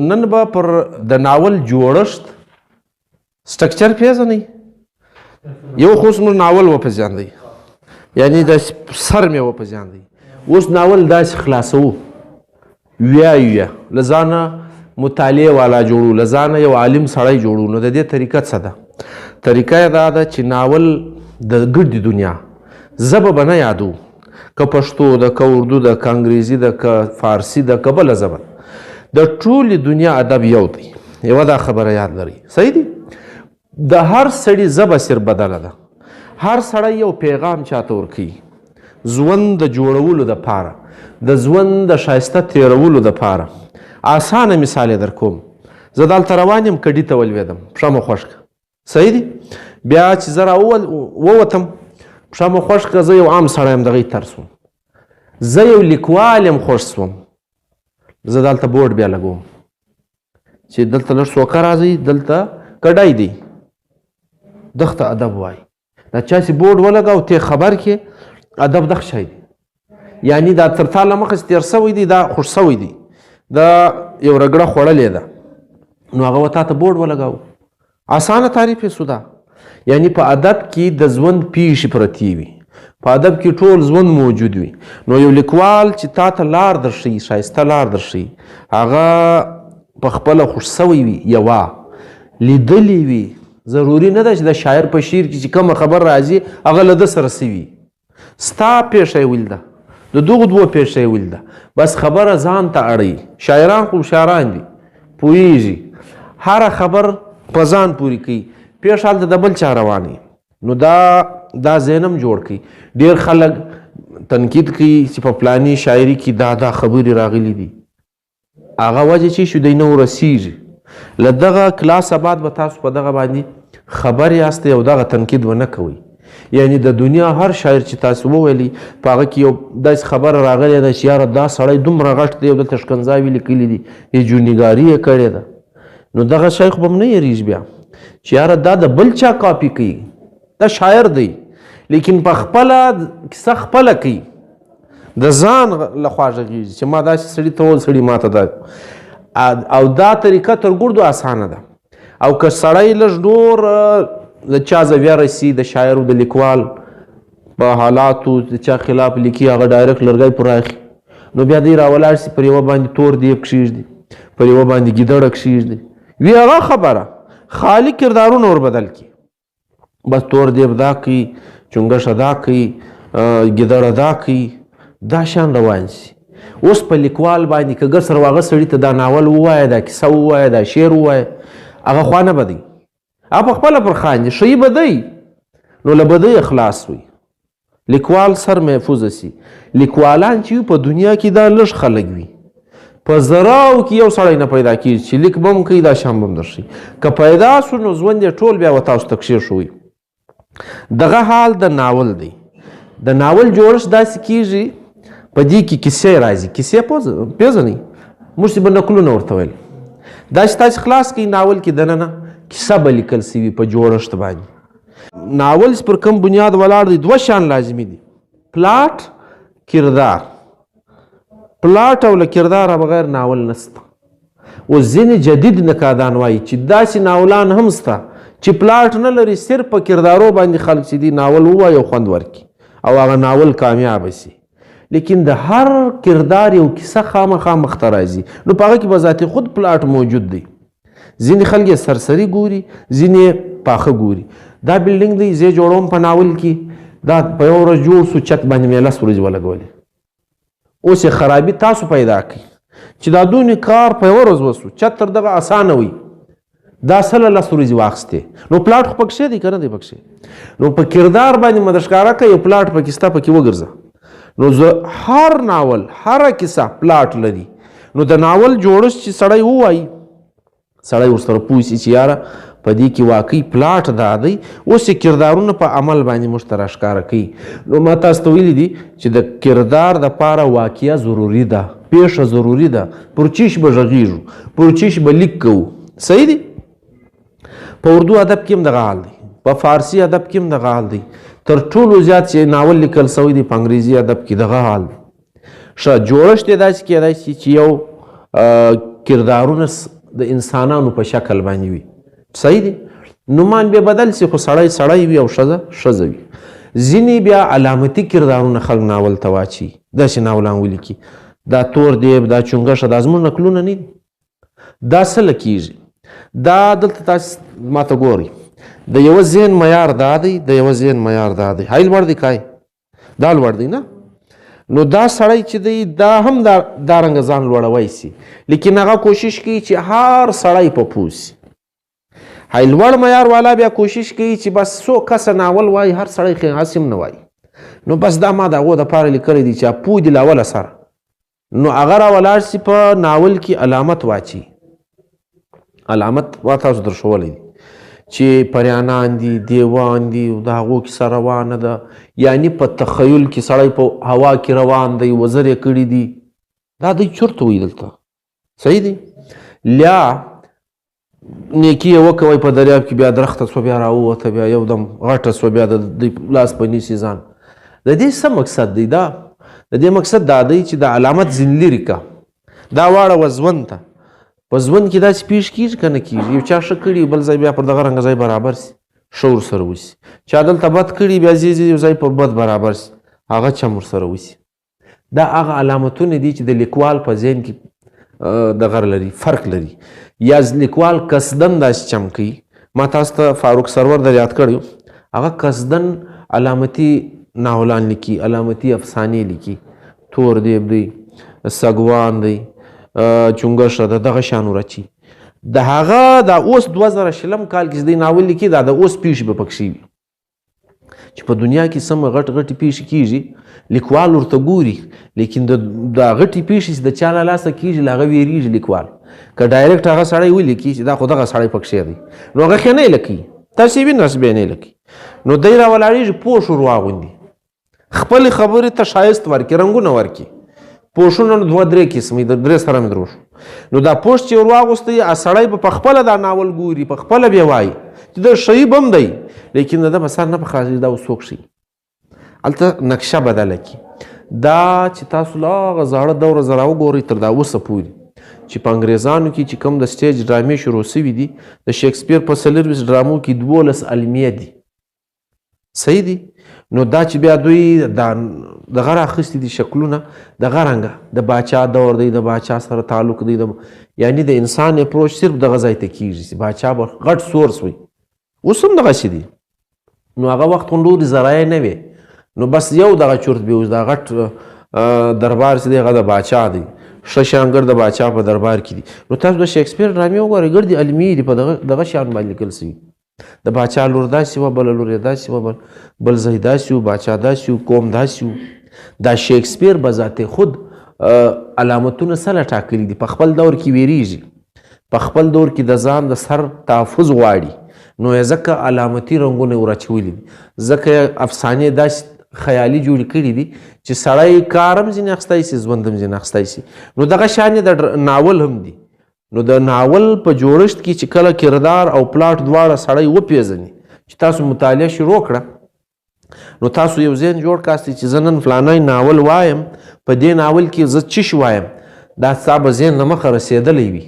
نن به پر د ناول جوړښت سټرکچر پیژنئ. یو خو اوس موږ ناول وپېژاندئ، یعنې داسې سر مې وپېژاندئ. اوس ناول داسې خلاصوو، ویایو له ځانه مطالعې والا جوړو، له ځانه یو عالم سړی جوړو. نو د دې طریقه څه ده؟ طریقه یې دا ده چې ناول د ګردې دنیا ژبه به نه یادو، که پښتو ده، که اردو ده، که انګریزي ده، که فارسي ده، که بله ژبه. د ټولې دنیا ادب یو دی. یوه دا خبره یاد لرئ، صحیح دی؟ د هر سړي ژبه صرف بدله ده. هر سړی یو پیغام چاته ورکوي، ژوند د جوړولو دپاره، د ژوند د ښایسته تېرولو دپاره. اسانه مثال یې در کوم. زه دلته روان یم، کډي ته ولوېدم، پښه مو خوږ کړه، صحیح دی؟ بیا چې زه راووتم، پښه مو خوږ کړه، زه یو عام سړی یم، دغې تر سوم. زه یو لیکوال یم، خوښ سوم. زه دلته بورډ بیا لګوم چې دلته لږ سوکه راځئ، دلته کډی دی، دغته ادب وایي. دا چا چې بورډ ولګاو ته خبر کې ادب دغه شی دی. یعنې دا تر تا له مخه تېر سوی دی، دا خوښ سوی دی، دا یو رګړه خوړلې ده، نو هغه تا ته بورډ ولګاو. اسانه تعریف یې سو ده. یعنې په ادب کې د ژوند پیښې پرتې وي، په ادب کې ټول ژوند موجود وي. نو یو لیکوال چې تا ته لار درښیي، ښایسته لار درښیي، هغه په خپله خوښ سوی وي، یوه لیدلی وي. ضروري نه ده چې د شاعر په شعر کې چې کومه خبر راځي هغه له ده سره سوي. ستا پیښه یې ویل ده، د دغو دوو پیښه یې ویل ده، بس خبره ځان ته اړوي. شاعران خو هوښیاران دي، پوهېږي، هره خبر په ځان پورې کوي، پیښه هلته د بل چا روانوي. نو دا ذهنم جوړ کړي. ډېر خلک تنقید کوي چې په پلاني شاعري کې دا خبرې راغلي دي. هغه وجه چې شو دی نه ورسیږي. له دغه کلاس بعد به تاسو په دغه باندې خبر یاستئ او دغه تنقید ونه کوئ. یعنې د دنیا هر شاعر چې تاسو وویلي په هغه کې یو داسې خبره راغلې ده چې یاره دا سړی دومره غټ دی او دلته ښکنځاوې لیکلي دي، هجونیګاري یې کړې ده. نو دغه شی خو به م نه یېرېږي بیا چې یاره دا د بل چا کاپي کوي. دا شاعر دی لیکن په خپله کیسه خپله کوي، د ځان لخوا غږېږي چې ما داسې سړي ته وویل، سړي ما ته دا. او دا طریقه تر ګردو اسانه ده. او که سړی لږ نور د چا زویه رسي، د شاعر او د لیکوال په حالاتو د چا خلاف لیکي، هغه ډایرکټ لرګی پر راخي، نو بیا دی راولاړ سي، پر یوه باندې تور دیب کښېږدي، پر یوه باندې ګیدړه کښېږدي، وي هغه خبره خالي کردارونه ور بدل کړي. بس تور دیب دا کوي، چونګښه دا کوي، ګیدړه دا کوي، دا شان روان سي. اوس په لیکوال باندې که ګسر واغه سړي ته دا ناول ووایه، دا کیسه ووایه، دا شعر ووایه، هغه خوا نه بدی، هغه په خپله پر خاندي، ښیي بدی، نو له بدۍ خلاص وي. لیکوال سر محفوظه سي. لیکوالان چې په دنیا کې دا لږ خلک وي، په زراو کې یو سړی نه پیدا کېږي چې لیک به م کوي، دا شان به م درښي. که پیدا سو نو ژوند یې ټول بیا و تاسو ته کښېښوي. دغه حال د ناول دی. د ناول جوړښت داسې کېږي، په دې کې کیسې راځي. کیسې پېژنئ؟ موږ چې به نکلونه ورته ویل، دا چې تاسې خلاص کړئ ناول کې دننه کیسه به لیکل سوي په جوړښت باندې. ناول پر کوم بنیاد ولاړ دی؟ دوه شیان لازمي دي، پلاټ، کردار. پلاټ او له کرداره بغیر ناول نسته. اوس ځینې جدید نقادان وایي چې داسې ناولان هم سته چې پلاټ نه لري، صرف په کردارو باندې خلک چې دي ناول ووایي او خوند ورکړي او هغه ناول کامیابه سي. لیکن د هر کردار یو کیسه خامخا مخته راځي، نو په هغه کې به ذاتي خود پلاټ موجود دی. ځینې خلک یې سرسري ګوري، ځینې پاخه ګوري. دا بلډینګ دی زه جوړوم په ناول کې، دا په یوه ورځ جوړ سو، چت باندې مې 10 ورځې ولګولې. اوس یې خرابي تاسو پیدا کړئ چې دا دونې کار په یوه ورځ وسو، چت تر دغه اسانه وي، دا 10 ورځې واخیستې. نو پلاټ خو پکښې دی که نه دی پکښې؟ نو په کردار باندې مده ښکاره کړه، یو پلاټ پکې ستا، پکې وګرځه. نو هر ناول هره کیسه پلاټ لري. نو د ناول جوړښت چې سړی ووایي، سړی ورسره پوه سي چې یاره په دې کې واقعي پلاټ دا دی. اوس یې کردارونه په عمل باندې موږ ته راښکاره کوي. نو ما تاسو ته ویلي دي چې د کردار دپاره واقعه ضروري ده، پیښه ضروري ده، پر چیش به غږېږو، پر چیش به لیک کوو. صحیح دی؟ په اردو ادب کې هم دغه حال دی، په فارسي ادب کې هم دغه حال دی. تر ټولو زیات چې ناول لیکل سوی دی په انګریزي ادب کې دغه حال دی. ښه جوړښت یې داسې کېدای شي چې یو کردارونه د انسانانو په شکل باندې وي. صحیح دی؟ نومان بیا بدل سي خو سړی سړی وي او ښځه ښځه وي. ځینې بیا علامتي کردارونه خلک ناول ته واچي، داسې ناولان ولیکي دا تور دیب دا چونګښه دا زموږ نکلونه نه دي. دا څه کیږي؟ دا دلته تاسو ماته ګورئ د یوه ذهن معیار دا دی، د یوه ذهن معیار دا دی. هی لوړ دی کای دا لوړ دی نه؟ نو دا سړی چې دی دا هم دا رنګه ځان لوړوی سي، لیکن هغه کوشش کوي چې هر سړی په پوه سي. هی لوړ معیار والا بیا کوشش کوي چې بس څو کسه ناول وایي هر سړی هسې هم نه وایي. نو بس دا ما د هغو دپاره لیکلی دی چې پوه دي له اوله سره. نو هغه راولاړ سي په ناول کې علامت واچي. علامت ما تاسو در ښولی دی چې پریانان دي، دیوان دي، د هغو کیسه روانه ده، یعنی په تخیل کې سړی په هوا کې روان دی، وزر یې کړي دي. دا دوی چورته وایي دلته. صحیح دی؟ لیا نیکي یې وکوئ په دریاب کې، بیا درخته سوه، بیا راووته، بیا یو دم غټه سوه، بیا د لاس په نیسي ځان. د دې څه مقصد دی؟ د دې مقصد دا دی چې د علامت ځین لرې که دا واړوه ژوند ته. په ژوند کې داسې پیښ کېږي که نه کېږي؟ یو چا ښه کړي بل ځای بیا پر دغه رنګه ځای برابر سي، ښه ورسره وسي. چا دلته بد کړي بیا ځي یو ځای په بد برابر سي، هغه چم ورسره وسي. دا هغه علامتونه دي چې د لیکوال په ذهن کې دغه لري، فرق لري. یا لیکوال قصدن داسې چم کوي. ما تاسو ته فاروق سرور در یاد کړی هغه قصدن علامتي ناولان لیکي، علامتي افسانې لیکي. تور دیب دی، سګوان دی، چونګښه ده، دغه شانو رچي. د هغه دا اوس 2020 کال کې چې دی ناول لیکي دا د اوس پیښې به پکښې وي چې په دنیا کې سمه غټ غټې پیښې کېږي، لیکوال ورته ګوري، لیکن دا غټې پیښې چې د چا له لاسه کېږي له هغه ویرېږي لیکوال. که ډایرکټ هغه سړی ولیکي چې دا خو دغه سړی پکښې دی، نو هغه ښه نه یې لیکي، تاسې وي نسب یې نه لیکي. نو دی راولاړېږي پوښ ور واغوندي، خپلې خبرې ته ښایست ورکړي، رنګونه ورکړي. پوښونه نو 2-3 قسمې د 3 سره مې در وشو. نو دا پوښ چې ور واغوستی سړی به په خپله دا ناول ګوري، په خپله بیا وایي چې دا ښهي به هم دی، لیکن د ده به سر نه په خاص دا اوس څوک ښي. هلته نقشه بدله کړي. دا چې تاسو له هغه زاړه دوره زه راوګورئ تر دا اوسه پورې چې په انګریزانو کې چې کوم د سټیج ډرامې شروع سوي دي، د شیکسپیر په 24 ډرامو کې 12 المیه دي. صحیح دی؟ نو دا چې بیا دوی دغه راخیستي دي شکلونه دغه رنګه د باچا دور دی، د باچا سره تعلق دی، یعنی د انسان اپروچ صرف دغه ځای ته کېږي چې باچا به غټ سورس وي. اوس هم دغسې دي. نو هغه وخت خو نورې ذرایع نه وې، نو بس یو دغه چورت بیا اوس دا غټ دربار چې دی هغه د باچا دی، ښه شانګر د باچا په دربار کې دي. نو تاسو د شیکسپیر ډرامې وګورئ ګردې المیې دي په دغه شیانو باندې لیکل سوي. د باچا لور داسې وه، بله لور یې داسې وه، بل ځای داسې و، باچا داسې و، قوم داسې و. دا شیکسپیر به ذات خود علامتونه څه ټاکلي دي، په خپل دور کې ویریږي، په خپل دور کې د ځان د سر تحفظ غواړي، نو یې ځکه علامتي رنګونه یې ورچولي دي، ځکه یې افسانې داسې خیالي جوړې کړي دي چې سړی کار هم ځینې اخیستی سي، ژوند هم ځینې اخیستی سي. نو دغه شان یې د ناول هم دي. نو د ناول په جوړښت کې چې کله کردار او پلاټ دواړه سړی وپېژني، چې تاسو مطالعه شروع کړه، نو تاسو یو ذهن جوړ کاستئ چې زه نن فلانی ناول وایم، په دې ناول کې زه څه شی وایم، دا ستا به ذهن له مخه رسېدلی وي.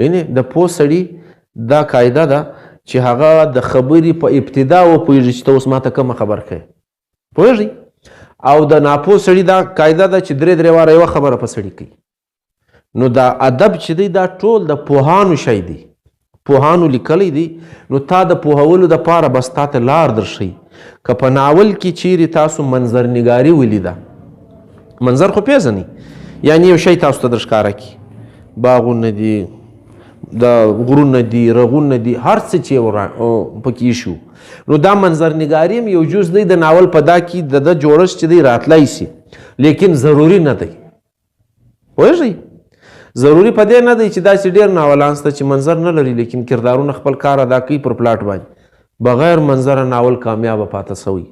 یعنې د پوه سړي دا قاعده ده چې هغه د خبرې په ابتدا وپوهېږي چې ته اوس ماته کومه خبر کوې، پوهېږئ؟ او د ناپوه سړي دا قاعده ده چې 3 واره یوه خبره په سړي کوي. نو دا ادب چې دی دا ټول د پوهانو شی دی، پوهانو لیکلی دی. نو تا د پوهولو دپاره بس تا ته لار درښیي. که په ناول کې چیرې تاسو منظر نګاري ولیده، منظر خو پېژنئ، یعنی یو شی تاسو ته در ښکاره کړي، باغونه دي، د غرونه دي، رغونه دي، هر څه چې پکې شو، نو دا منظر نګاري هم یو جز دی د ناول په دا کې د جوړښت چې دی راتلی سي، لیکن ضروري نه دی. پوهېږئ؟ ضروري په دې نه دی چې داسې ډېر ناولان شته چې منظر نه لري لیکن کردارونه خپل کار ادا کوي پر پلاټ باندې، بغیر منظره ناول کامیابه پاته سوی.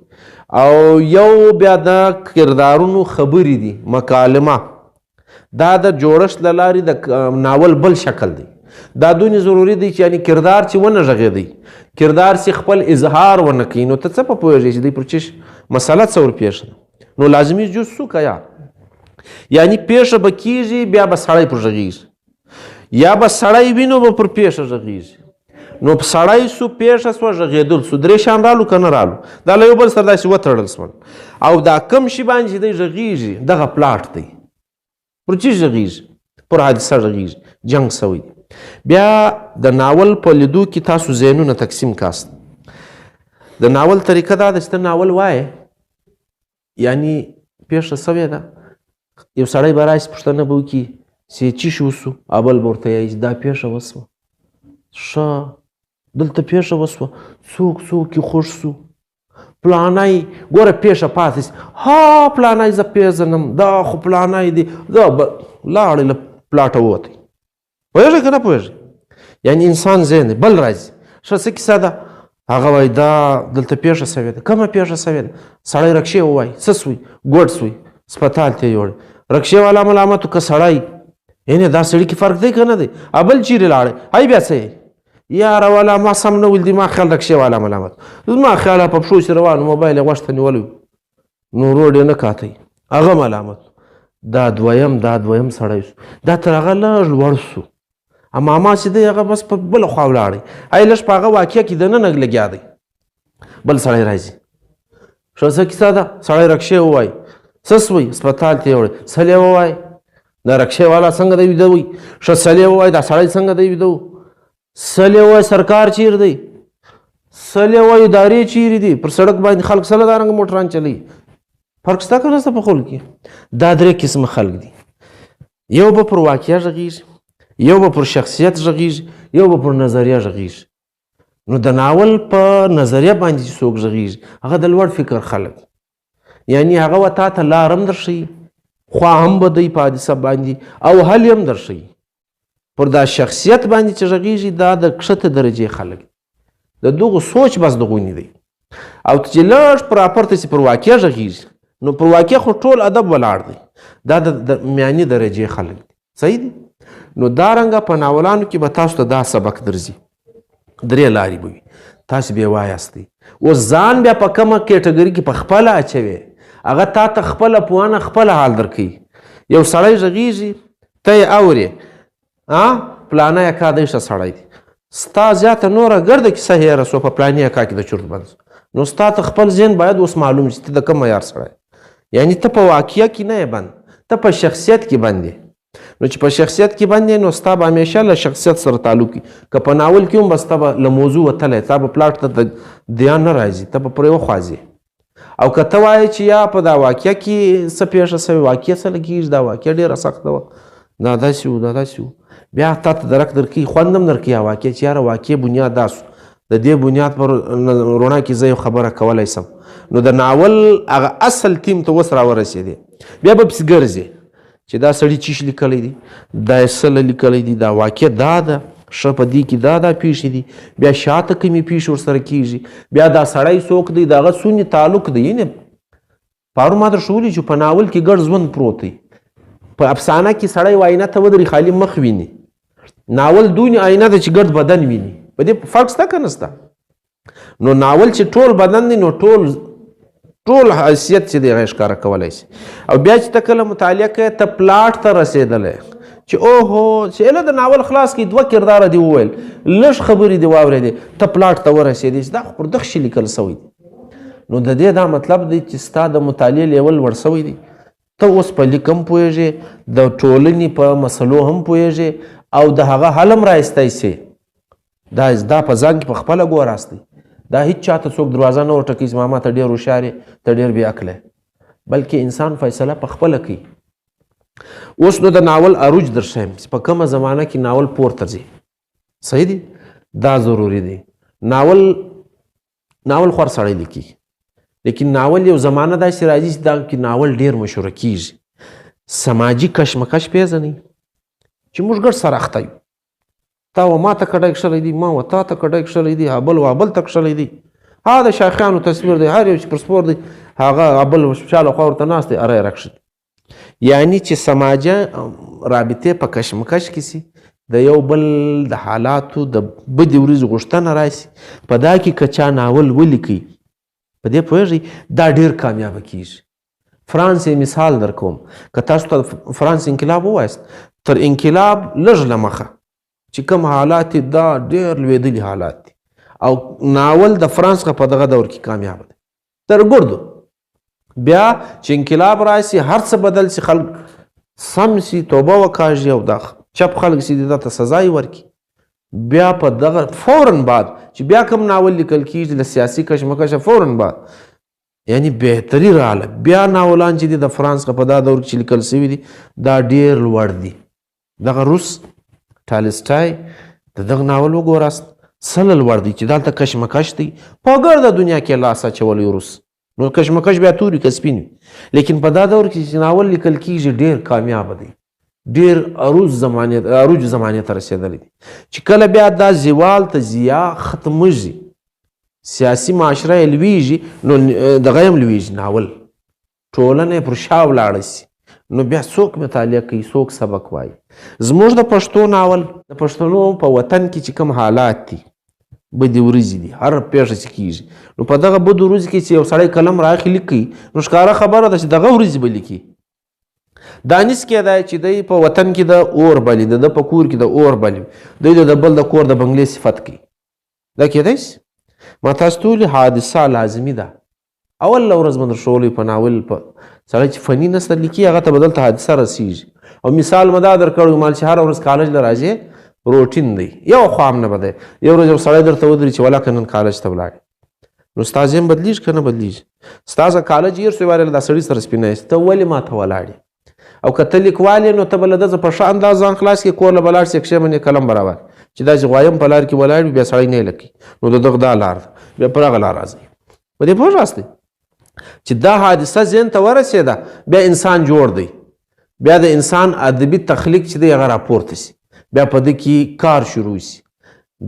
او یو بیا د کردارونو خبرې دي، مکالمه، دا د جوړښت له لارې د ناول بل شکل دی. دا دونې ضروري دی چې یعنی کردار چې ونه غږېدی، کردار چې خپل اظهار ونه کوي، نو ته څه په پوهېږې چې دی پر چش مسله څه ورپېښه ده، نو لازمي جز څوک یا یعنی پیښه به کېږي بیا به سړی پر غږېږي. یا به سړی وي نو به پر پیښه غږېږي نو سړی سو پیښه سوه غږېدل سو درې شیان رالو که نه رالو دا له یو بل سره داسې وتړل سول او دا کم شي باندې چې دی غږېږي دغه پلاټ دی پر چی غږېږي پر حادثه غږېږي جنګ سوی دی بیا د ناول په لیدو کې تاسو ذهنونه تقسیم کاست د ناول طریقه دا ده چې ته ناول وایې یعنی پیښه سوې ده یو سړی به راشي پوښتنه به وکړي چې څه شي وسو بل به ورته وایي چې دا پیښه وسوه ښه دلته پیښه وسوه څوک یې خوښ سو پلانی ګوره پیښه پاتې سي ها پلانی زه پیژنم دا خو پلانی دی دا لاړې له پلاټه ووتی پوهېږئ که نه پوهېږئ یعنی انسان ذهن دی بل راځي ښه څه کیسه ده هغه وایي دا دلته پیښه سوې ده کومه پیښه سوې ده سړی رکشې ووایي څه سوی ګوډ سوی سپتال ته یې یوړی رکشې والا ملامت که سړی یعنې دا سړي کې فرق دی که نه دی بل چیرې لاړی هی بیا څه یې یاره والا ما سم نه ولیدي ما خیال رکشې والا ملامت زما خیال په پښو چې روان موبایل یې غوږ ته نیولی نو روډ یې نه کاتی هغه ملامت دا دویم سړی سو دا تر هغه لږ لوړ سو ماما چې دی هغه بس په بله خوا ولاړی ای لږ په هغه واقعه کې دننه لګیا دی بل سړی راځي ښه څه کیسه ده سړی رکشې ووایي څه سوی سپتال ته یې وړی سلې ووایي دا رکشې والا څنګه دی ویده وي ښه سلې ووایي دا سړی څنګه دی ویده و سلې ووایي سرکار چیر دی سلې ووایي ادارې چیرې دي پر سړک باندې خلک سله دارنګه موټران چلوي فرق شته که نه شته په خلکو کې دا درې قسمه خلک دي یو به پر واقعه غږېږي یو به پر شخصیت غږېږي یو به پر نظریه غږېږي نو د ناول په نظریه باندې چې څوک غږېږي هغه د لوړ فکر خلک یعنی هغه و تا ته لار هم درښیي خوا هم به دی په حادثه باندې او حل هم درښیي پر دا شخصیت باندې چې غږېږي دا د کښته درجې خلک د دغو سوچ بس دغونې دی او چې لږ پراپر ته چې پر واقعه غږېږي نو پر واقعه خو ټول ادب ولاړ دی دا د میاني درجې خلک دي صحیح دی نو دارنګه په ناولانو کې به تاسو ته دا سبق درځي درې لارې به وي تاسو بیا وایاستئ اوس ځان بیا په کومه کیټګري کې په خپله اچوې هغه تا ته خپله پوهنه خپله حال درکوي یو سړی غږېږي ته یې اورې پلانه یکا دی ښه سړی دی ستا زیاته نوره ګرده کیسه هېره سوه په پلاني یکا کې د چورت بند نو ستا ته خپل ذهن باید اوس معلوم شي ته د کوم معیار سړی یعنی ته په واقعه کې نه یې بند ته په شخصیت کې بند یې نو چې په شخصیت کې بند یې نو ستا به همیشه له شخصیت سره تعلق وي که په ناول کې هم بس ته به له موضوع وتلی تا به پلاټ ته دیان نه راځي ته به پر یوه خوا ځې او که ته وایې چې یا په دا واقعه کې څه پیښه سوې واقعه څه لګېږي دا واقعه ډېره سخته وه دا داسې وو دا داسې وو بیا تا ته درک درکوي خوند هم درکوي واقعه چې یاره واقعه بنیاد دا سو د دې بنیاد پر رڼا کې زه یو خبره کولی سم نو د ناول هغه اصل تیم ته اوس راورسېدې بیا به پسې ګرځې چې دا سړي چیش لیکلی دی دا یې څه لیکلی دی دا واقع دا ده ښه په دې کې دا پیښې دي بیا شاته کومې پیښې ورسره کېږي بیا دا سړی څوک دی د هغه څونې تعلق دی یعنې پرون ما در ښوولي چې په ناول کې ګډ ژوند پروت دی په افسانه کې سړی واینه ته ودري خالي مخ ویني ناول دونې آینه ده چې ګډ بدن ویني په دې فرق شته که نه شته نو ناول چې ټول بدن دی نو ټول حیثیت چې دی هغه ښکاره کولی شي او بیا چې ته کله مطالعه کوې ته پلاټ ته رسېدلی چې اوهو چې ایله د ناول خلاص کې دوه کرداره دي وویل لږ خبرې دي واورېدې ته پلاټ ته ورسېدې چې دا خو پر دغه شي لیکل سوی دی نو د دې دا مطلب دی چې ستا د مطالعې لیول لوړ سوی دی ته اوس په لیک هم پوهېږې د ټولنې په مسلو هم پوهېږې او د هغه حل هم رایستی سې دا په ځان کې په خپله ګوراستئ دا هیڅ چاته څوک دروازه نه ورټکوي چې ماما ته ډېر هوښیار یې ته ډېر بې عقله بلکې انسان فیصله په خپله کوي اوس نو د ناول عروج در ښیم چې په کومه زمانه کې ناول پورته ځي صحیح دی دا ضروري دی ناول خور سړی لیکي لیکن ناول یو زمانه داسې راځي چې دا کې ناول ډېر مشهوره کېږي سماجي کشمکش پېژنئ چې موږ ګډ سره اخته یو تا و ما ته کډی کښلی دی ما و تا ته کډی کښلی دی بل و بل ته کښلی دی د شاخیانو تصویر دی هر یو چې پر سپور دی هغه بل شاله خوا ورته ناست دی اره یې راکښلي یعنی چې سماجه رابطې په کشمکش کې سي د یو بل د حالاتو د بدې ورځې غوښتنه راسي په دا کې که چا ناول ولیکي په دې پوهېږئ دا ډېر کامیابه کېږي فرانس یې مثال در کوم که تاسو ته فرانس انقلاب ووایست تر انقلاب لږ له مخه چې کوم حالات دا ډېر لوېدلي حالات دي او ناول د فرانس په دغه دور کې کامیاب دی تر ګردو. بیا چې انقلاب راشي هر څه بدل شي، خلک سم سي، توبه وکاږي او دا چپ خلک سي دا ته سزا یې ورکړي. بیا په دغه فوراً بعد چې بیا کوم ناول لیکل کېږي له سیاسي کشمکشه فوراً بعد یعنی بهتري راغله. بیا ناولان چې دي د فرانس په دا دور کې لیکل شوي دي دا ډېر لوړ دي. دغه روس ټالسټای د دغه ناول وګوراست سل لوړ دی چې دلته کشمکش دی په ګرده دنیا کې لاس اچولی روس. نو کشمکش بیا توري که سپین وي، لیکن په دا دور کې چې ناول لیکل کېږي ډېر کامیاب دی، ډېر عروج زمانې ته رسېدلی دی چې کله بیا دا زوال ته ضیا ختمېږي، سیاسي معاشره یې لویږي، نو دغه یې هم لویږي ناول، ټولنه یې پر شا ولاړه سي. نو بیا څوک مطالعه کوي، څوک سبق وایي. زموږ د پښتو ناول د پښتنو په وطن کې چې کوم حالات دي، بدې ورځې دي، هر پیښه چې کېږي، نو په دغه بدو ورځو کې چې یو سړی قلم راخلي کوي نو ښکاره خبره ده چې دغه ورځې به لیکي. دا نیس کېدای چې دی په وطن کې د اور بلي، د په کور کې د اور بلي، دوی د بل د کور د بنګلې صفت کوي. دا کېدای شي. ما تاسو ته ویلي حادثه لازمي ده. اول ورځ به درښولی په ناول په سړی چې فني نثر لیکي هغه ته به دلته حادثه رسېږي. او مثال مې دا درکړی مال چې هره ورځ کالج له راځې روټین دی، یو خوا هم نه به دی. یو ورځ یو سړی درته ودرېږي چې ولاکه نن کالج ته ولاړې، نو ستا ذهن بدلېږي که نه بدلېږي؟ ستا څه کالج هېر شوی ویل دا سړي سره سپینایي ته ولې ما ته ولاړې؟ او که ته لیکوال یې نو ته به له ده په ښه انداز ځان خلاص کړې، کور له به لاړ شي کښې باندې قلم برابر چې دا چې غوایم په لار کې ولاړ وي بیا سړی نه یې لکوي، نو د دغه دا لار ده، بیا پر هغه لار راځئ. په دې پوه شاستئ چې دا حادثه ذهن ته ورسېده، بیا انسان جوړ دی، بیا د انسان ادبي تخلیق چې دی هغه راپورته سي، بیا په ده کې کار شروع سي،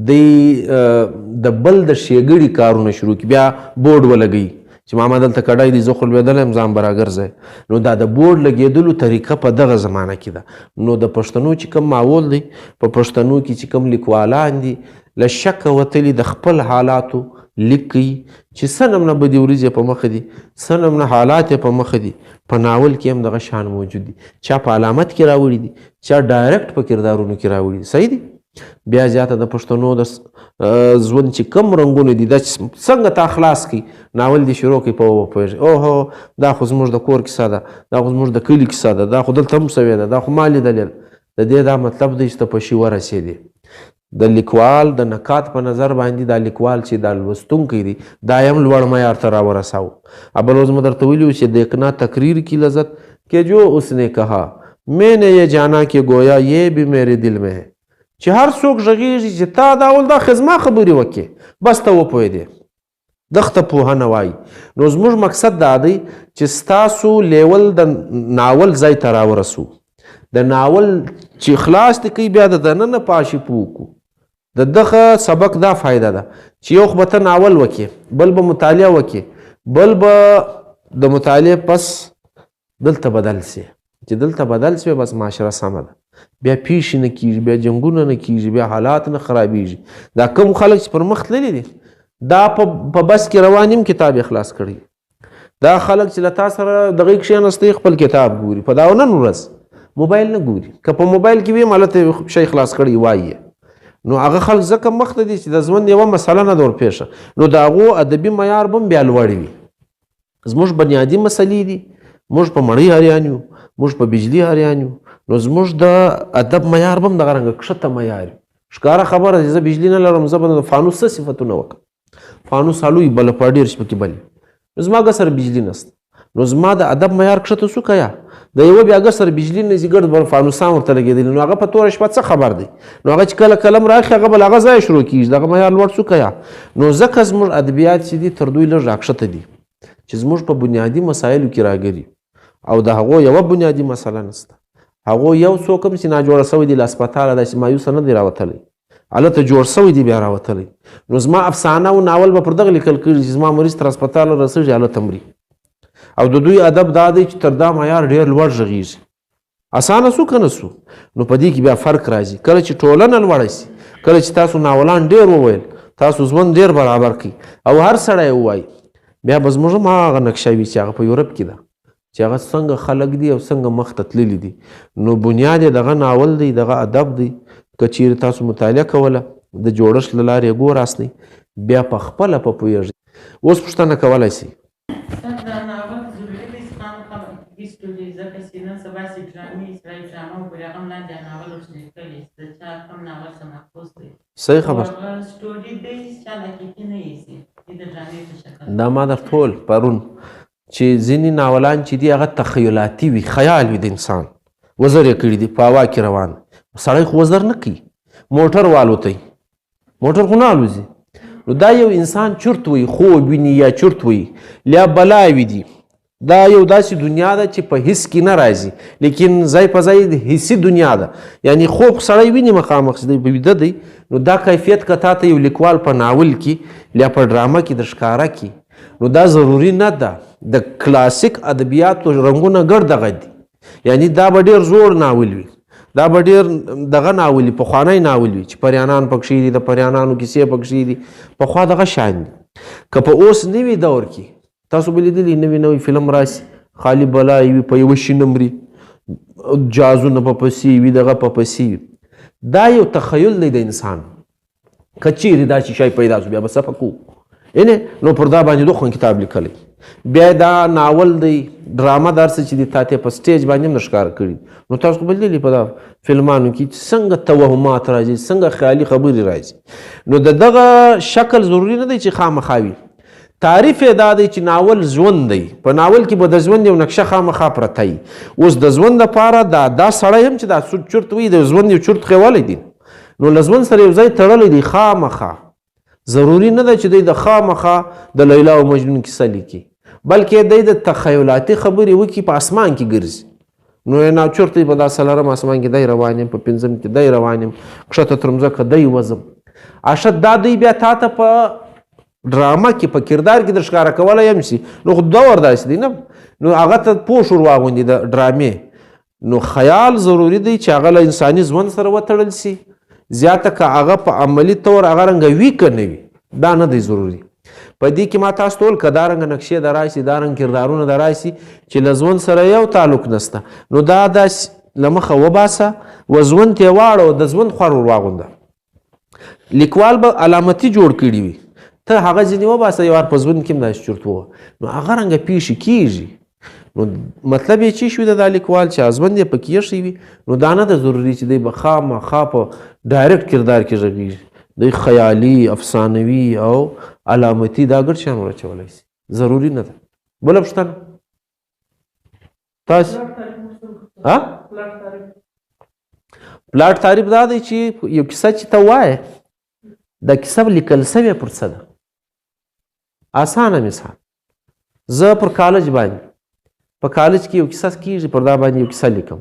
د بل د ښېګړې کارونه شروع کړي، بیا بورډ ولګوي چې ماما دلته کډی دی زه خو لوېدلی یم ځان به راګرځی. نو دا د بورډ لګېدلو طریقه په دغه زمانه کې ده. نو د پښتنو چې کوم ماحول دی، په پښتنو کې چې کوم لیکوالان دي له شکه وتلي د خپل حالاتو لیک کوي چې څه نمونه بدې ورځې په مخه دي، څه نمونه حالات یې په مخه دي. په ناول کې هم دغه شان موجود دي، چا په علامت کې راوړي دي، چا ډایرکټ په کردارونو کې راوړي دي. صحیح دي. بیا زیاته د پښتنو د ژوند چې کم رنګونه دي دا څنګه تا خلاص کړي، ناول دې شروع کړي په وپوهېږي اوهو دا خو زموږ د کور کیسه ده، دا خو زموږ د کلي کیسه ده، دا خو دلته هم سوې ده، دا خو ما لیدلې ده. د دې دا مطلب دی چې ته په شي ورسېدې. د لیکوال د نکات په نظر باندې دا لیکوال چې دا لوستونکی دی دا یې هم لوړ معیار ته راورساو. بل ورځ مې درته ویلي چې دیکھنا تقریر کی لذت کہ جو اس نے کہا میں نے یہ جانا کہ گویا یہ بھی میرے دل میں ہے. چې هر څوک غږېږي چې تا دا اول دا خزما خبرې وکړې بس ته وپوهېدې، دغه ته پوهنه وایي. نو زموږ مقصد دا دی چې ستاسو لیول د ناول ځای ته راورسو. د ناول چې خلاص دې کوي بیا د دننه پاشي پوکو. د دغه سبق دا فایده ده چې یو خو به ته ناول وکړې، بل به مطالعه وکړې، بل به د مطالعې پس دلته بدل سي. چې دلته بدل سي بس معاشره سمه ده، بیا پیښې نه کېږي، بیا جنګونه نه کېږي، بیا حالات نه خرابېږي. دا کوم خلک چې پر مخ تللي دي دا په بس کې روان یم کتاب یې خلاص کړی. دا خلک چې له تا سره دغه کښېنستی خپل کتاب ګوري، په دا نن ورځ موبایل نه ګوري. که په موبایل کې وي هلته شی خلاص کړی وایي، نو هغه خلک ځکه مخ ته دي چې د ژوند یوه مسله نه ده ورپېښه، نو د هغو ادبي معیار به هم بیا لوړ وي. زموږ بنیادي مسلې دي، موږ په مړۍ حریان یو، موږ په بجلي حریان یو، نو زموږ د ادب معیار به هم دغه رنګه کښته معیار وي. ښکاره خبره چې زه بجلي نه لرم، زه به د فانوس څه صفتونه وکړم؟ فانوس هلوی بله په ډېر شپه کې بلي، نو زما ګه سره بجلي نسته، نو زما د ادب معیار کښته څو که یا د یوه بیا ګه سره بجلي نه ځي ګرد فانوسان ورته لګېدلي، نو هغه په توره شپه څه خبر دی؟ نو هغه چې کله قلم راخي هغه به له هغه ځایه شروع کېږي، دغه معیار لوړ څو که یا. نو ځکه زموږ ادبیات چې دي تر دوی لږ راکښته دي چې زموږ په بنیادي مسایلو کې راګري، او د هغو یوه بنیادي مسله نسته. هغو یو څوک هم چې ناجوړه سوی دی له هسپتاله داسې مایوسه نه دی راوتلی، هلته جوړ سوی دی بیا راوتلی. نو زما افسانه او ناول به پر دغه لیکل کېږي چې زما مریض تر هسپتاله رسېږي هلته مري. او د دوی ادب دا دی چې تر دا معیار ډېر لوړ غږېږي. اسانه سو که نه سو؟ نو په دې کې بیا فرق راځي. کله چې ټولنه لوړه سي، کله چې تاسو ناولان ډېر وویل، تاسو ژوند ډېر برابر کړي او هر سړی ووایي، بیا به زموږ هم هغه نقشه وي چې هغه په یورپ کې ده چې هغه څنګه خلک دي او څنګه مخ ته تللي دي. نو بنیاد یې دغه ناول دی، دغه ادب دی. که چیرې تاسو مطالعه کوله د جوړښت له لارې ګوراست بیا په خپله په پوهېږئ. اوس پوښتنه کولی شئ. صحیح خبر. دا ما در ټول پرون چې ځینې ناولان چې دي هغه تخیلاتي وي، خیال وي د انسان، وزر یې کړي دي په هوا کې روان. سړی خو وزر نه کوي، موټر والوتی، موټر خو نه الوځي. نو دا یو انسان چرت وي، خوب ویني یا چرت وي یا بلاوي دي. دا یو داسې دنیا ده چې په حس کې نه راځي، لیکن ځای په ځای د حسي دنیا ده. یعنی خوب سړی ویني مخامخ دی په ویده دی. نو دا کیفیت که تا ته یو لیکوال په ناول کې یا په ډرامه کې د ښکاره کړي، نو دا ضروري نه ده. د کلاسیک ادبیاتو رنګونه ګډ دغه دي. یعنی دا به ډېر زوړ ناول وي، دا به ډېر دغه ناول وي، پخوانی ناول وي چې پریانان پکښې دي، د پریانانو کیسې پکښې دي. پخوا دغه شان دي. که په اوس نوي دور کې تاسو به لیدلي نوي فلم راسي، خالي بلای وي، په یوه شي نمري، جازونه په پسې وي، دغه په پسې وي. دا یو تخیل دی د انسان. که چیرې دا چې شی پیدا شو بیا به څه کوو. نو پر دا باندې دوخون کتاب لیکلی. بیا دا ناول دی، ډرامه دار څه چې دی تا ته په سټیج باندې هم ښکاره کړي. نو تاسو خو به لیدلي په دا فلمانو کې څنګه توهمات راځي، څنګه خیالي خبرې راځي. نو د دغه شکل ضروري نه دی چې خامخا وي. تعریف یې دا دی چې ناول ژوند دی. په ناول کې به د ژوند یو نقشه خامخا پرته وي. اوس د ژوند دپاره دا سړی هم چې دا سود چرت وي، د ژوند یو چرت خیوالی دی، نو له ژوند سره یو ځای تړلی دی. خامخا ضروري نه ده چې دی د خامخا د لیلا او مجنون کیسه لیکي، بلکې دی د تخیلاتي خبرې وکړي، په اسمان کې ګرځي. نو ناچورته په دا څلورم اسمان کې دی روان یم، په پنځم کې دی روان یم، کښته تر مځکه دی وځم. اشد دا دی بیا تا ته په ډرامه کې په کردار کې در ښکاره کولی هم شي. نو خو دور داسې دی نه، نو هغه ته پوه شور واغوندي د ډرامې. نو خیال ضروري دی چې هغه له انساني ژوند سره وتړل شي. زیاته که هغه په عملي طور هغه رنګه وي که نه وي، دا نه دی ضروري. په دې کې ما تاسو ته ویل که دا رنګه نقشې د راشي، دا رنګ کردارونه د راشي چې له ژوند سره یو تعلق نسته، نو دا داسې له مخه وباسه، و ژوند ته یې واړه، د ژوند خور ور واغونده. لیکوال به علامتي جوړ کړي وي، ته هغه ځینې وباسه، یو وار په ژوند کې هم داسې چرت ووه، نو هغه رنګه پیښې کېږي. نو مطلب یې چې شوي د دا لیکوال چې ازمند یې پکې ایښی وي، نو دا نه ده ضروري چې دی به خامخا په ډایرکټ کردار کې غږېږي. دی خیالي، افسانوي او علامتي دا ګډ شیان ورچولی شي، ضروري نه ده. بله پوښتنه تاسو؟ پلاټ تعریف دا دی چې یو کیسه چې ته وایې، دا کیسه لیکل سوې پر څه ده. اسانه مثال، زه پر کالج باندې په کالج کې یو کیسه کېږي، پر دا باندې یو کیسه لیکم.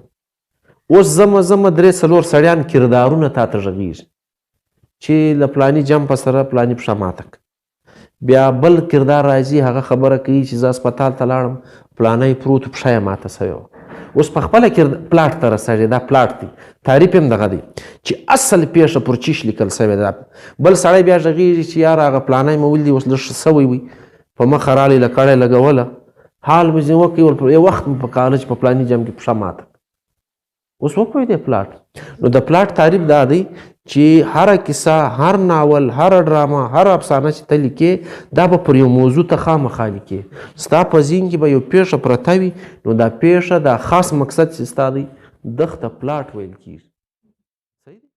اوس زمه 3-4 سړیان کردارونه تا ته غږېږي چې له پلاني جمپ سره پلاني پښه ماته کړه. بیا بل کردار راځي، هغه خبره کوي چې زه هسپتال ته لاړم، پلانی پروت، پښه یې ماته سوې وه. اوس په خپله پلاټ ته رسېږي. دا پلاټ دی، تعریف هم دغه دی چې اصل پیښه پر چیش لیکل سوې ده. بل سړی بیا غږېږي چې یاره هغه پلانی مې ولیدي، اوس لږ ښه سوی وي، په مخه رالی له کړی لګوله، حال مې ځینې وکړي، یو وخت مې په کالج په پلاني جام کې پښه ماته. اوس وپوهېدې پلاټ. نو د پلاټ تعریف دا دی چې هره کیسه، هر ناول، هر ډرامه، هر افسانه چې ته لیکې، دا به پر یو موضوع ته خامخا لیکې. ستا په ذهن کې به یو پیښه پرته وي، نو دا پیښه، دا خاص مقصد چې ستا دی، دغه ته پلاټ ویل کېږي.